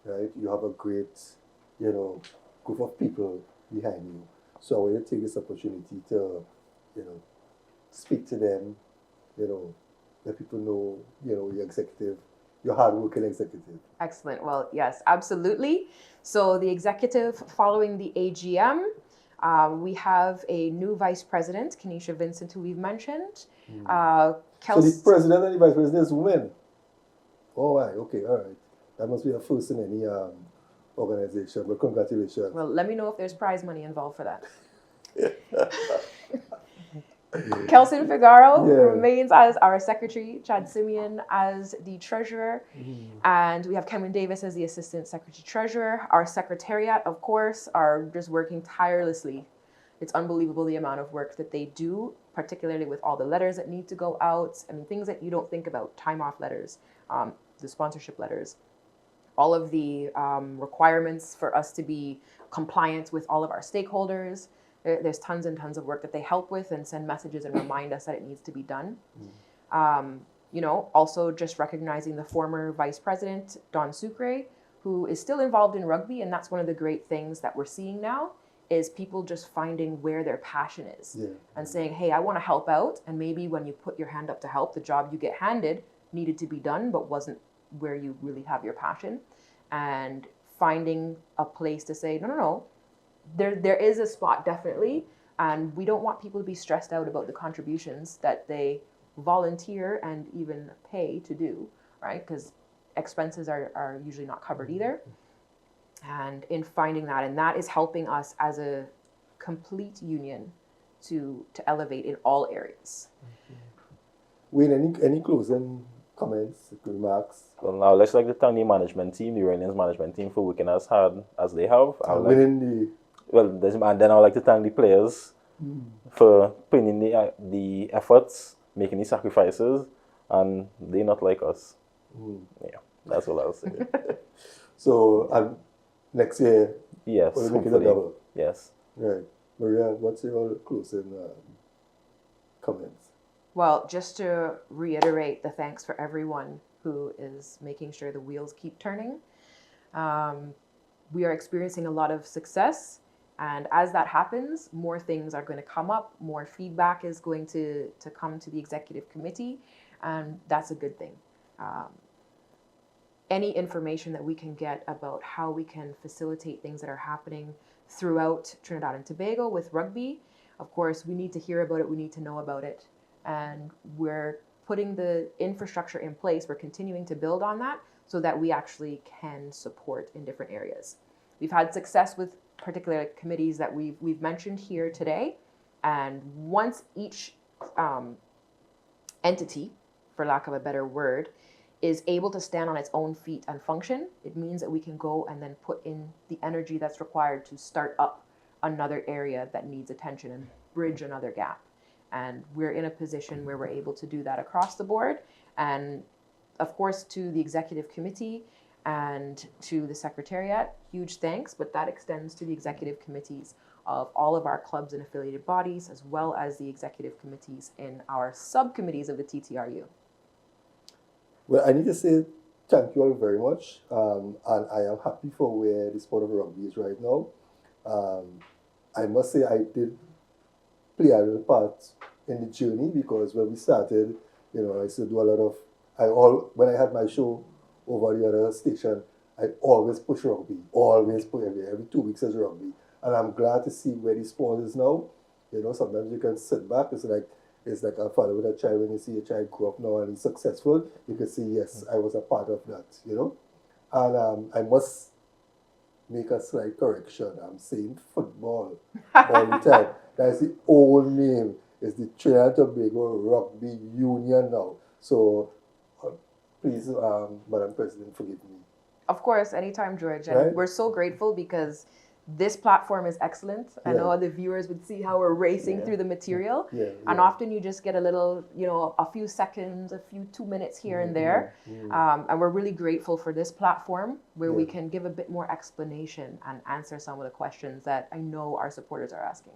right? You have a great, group of people behind you. So I want to take this opportunity to, speak to them, let people know, your executive, your hardworking executive. Excellent. Well, yes, absolutely. So the executive, following the AGM, we have a new vice president, Kenesha Vincent, who we've mentioned. So the president and the vice president is women? Oh, right. Okay, all right. That must be a first in any organization, but congratulations. Well, let me know if there's prize money involved for that. Kelson Figaro remains as our secretary, Chad Simeon as the treasurer, and we have Cameron Davis as the assistant secretary treasurer. Our secretariat, of course, are just working tirelessly. It's unbelievable the amount of work that they do, particularly with all the letters that need to go out. I mean, things that you don't think about, time off letters, the sponsorship letters, all of the requirements for us to be compliant with all of our stakeholders. There's tons and tons of work that they help with and send messages and remind us that it needs to be done. Also just recognizing the former vice president, Don Sucre, who is still involved in rugby. And that's one of the great things that we're seeing now is people just finding where their passion is and saying, hey, I want to help out. And maybe when you put your hand up to help, the job you get handed needed to be done, but wasn't where you really have your passion. And finding a place to say, no. There is a spot, definitely, and we don't want people to be stressed out about the contributions that they volunteer and even pay to do, right? Because expenses are usually not covered either. And in finding that, and that is helping us as a complete union to elevate in all areas. Wayne, any closing comments, remarks? Well, now let's like to thank the management team, the Royal management team, for working as hard as they have. And then I would like to thank the players for putting in the efforts, making the sacrifices, and they're not like us. Yeah, that's all I'll say. So, next year, yes, we'll make it a double. Yes. Right. Maria, what's your closing comments? Well, just to reiterate the thanks for everyone who is making sure the wheels keep turning. We are experiencing a lot of success. And as that happens, more things are going to come up, more feedback is going to come to the executive committee, and that's a good thing. Any information that we can get about how we can facilitate things that are happening throughout Trinidad and Tobago with rugby. Of course, we need to hear about it, we need to know about it, and we're putting the infrastructure in place. We're continuing to build on that so that we actually can support in different areas. We've had success with particular committees that we've mentioned here today, and once each entity, for lack of a better word, is able to stand on its own feet and function, it means that we can go and then put in the energy that's required to start up another area that needs attention and bridge another gap. And we're in a position where we're able to do that across the board. And of course, to the executive committee and to the secretariat, huge thanks, but that extends to the executive committees of all of our clubs and affiliated bodies, as well as the executive committees in our subcommittees of the TTRU. Well, I need to say thank you all very much, and I am happy for where the sport of rugby is right now. I must say I did play a little part in the journey, because when we started, I used to do a lot of, when I had my show over the other station, I always push rugby, always push every 2 weeks is rugby. And I'm glad to see where the sport is now. Sometimes you can sit back, it's like a father with a child. When you see a child grow up now and he's successful, you can say, yes, I was a part of that, And I must make a slight correction. I'm saying football all the time. That's the old name. It's the Trinidad and Tobago Rugby Union now. So please, Madam President, forgive me. Of course, anytime, George. And Right? we're so grateful because this platform is excellent. I know the viewers would see how we're racing through the material. And often you just get a little, a few seconds, a few 2 minutes here and there. And we're really grateful for this platform where we can give a bit more explanation and answer some of the questions that I know our supporters are asking.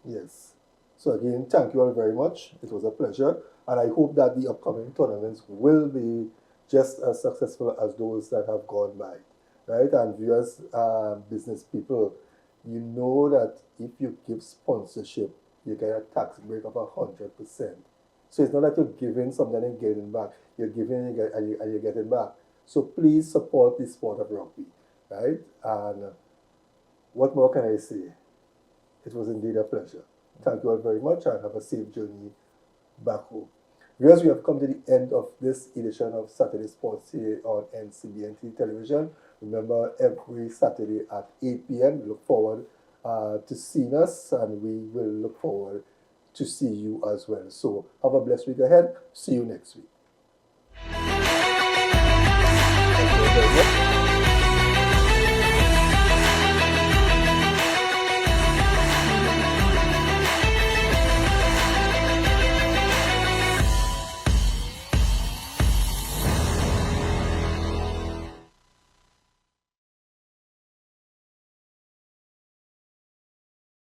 Yes. So again, thank you all very much. It was a pleasure. And I hope that the upcoming tournaments will be just as successful as those that have gone by. Right? And viewers, business people, you know that if you give sponsorship, you get a tax break of 100%. So it's not that you're giving something and getting back. You're giving and you're getting back. So please support the sport of rugby. Right? And what more can I say? It was indeed a pleasure. Thank you all very much, and have a safe journey back home. Viewers, we have come to the end of this edition of Saturday Sports here on NCBN television. Remember, every Saturday at 8 p.m. we look forward to seeing us, and we will look forward to see you as well. So have a blessed week ahead. See you next week. Thank you very much.